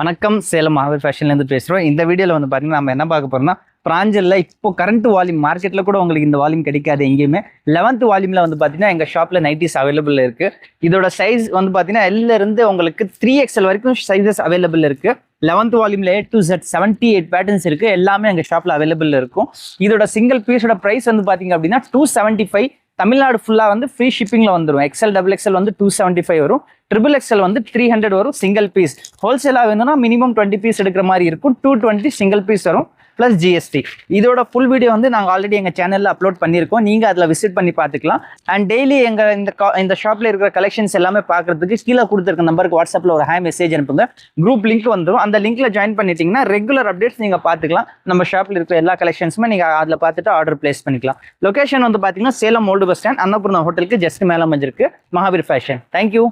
வணக்கம், சேலம் மகாவீர் ஃபேஷன்லேருந்து பேசுகிறோம். இந்த வீடியோவில் வந்து பார்த்தீங்கன்னா நம்ம என்ன பார்க்க போகிறோம்னா, பிராஞ்சலில் இப்போ கரண்ட் வால்யூம் மார்க்கெட்டில் கூட உங்களுக்கு இந்த வால்யூம் கிடைக்காது எங்கேயுமே. 11th வால்யூமில் வந்து பார்த்தீங்கன்னா எங்கள் ஷாப்பில் நைட்டிஸ் அவைலபிள் இருக்குது. இதோட சைஸ் வந்து பார்த்தீங்கன்னா எல்லிருந்து உங்களுக்கு 3XL வரைக்கும் சைஸஸ் அவைலபிள் இருக்குது. 11th வால்யூமில் A to Z 78 patterns இருக்குது. எல்லாமே எங்கள் ஷாப்பில் அவைலபிள் இருக்கும். இதோட சிங்கிள் பீஸோட ப்ரைஸ் வந்து பார்த்தீங்க அப்படின்னா 275. தமிழ்நாடு ஃபுல்லாக வந்து ஃப்ரீ ஷிப்பிங்கில் வந்துடும். XL, XXL வந்து 275 வரும். XXL வந்து 300 வரும் சிங்கிள் பீஸ். ஹோல்சேலாக வேணும்னா மினிமம் 20 பீஸ் எடுக்கிற மாதிரி இருக்கும். 220 சிங்கிள் பீஸ் வரும் ப்ளஸ் GST. இதோட ஃபுல் வீடியோ வந்து நாங்கள் ஆல்ரெடி எங்கள் சேனலில் அப்லோட் பண்ணியிருக்கோம். நீங்கள் அதில் விசிட் பண்ணி பார்த்துக்கலாம். அண்ட் டெய்லி எங்கள் இந்த ஷாப்பில் இருக்கிற கலெக்ஷன்ஸ் எல்லாமே பார்க்குறதுக்கு கீழே கொடுத்துருக்க நம்பருக்கு வாட்ஸ்அப்பில் ஒரு மெசேஜ் அனுப்புங்க. குரூப் லிங்க் வந்துடும். அந்த லிங்க்ல ஜாயின் பண்ணிட்டீங்கன்னா ரெகுலர் அப்டேட்ஸ் நீங்கள் பார்த்துக்கலாம். நம்ம ஷாப்பில் இருக்கிற எல்லா கலெக்ஷன்ஸுமே நீங்கள் அதில் பார்த்துட்டு ஆர்டர் பிளேஸ் பண்ணிக்கலாம். லொகேஷன் வந்து பார்த்தீங்கன்னா Salem old bus stand, Annapoorna ஹோட்டலுக்கு ஜஸ்ட் மேலே அமைஞ்சிருக்கு மகாவீர் ஃபேஷன். தேங்க்யூ.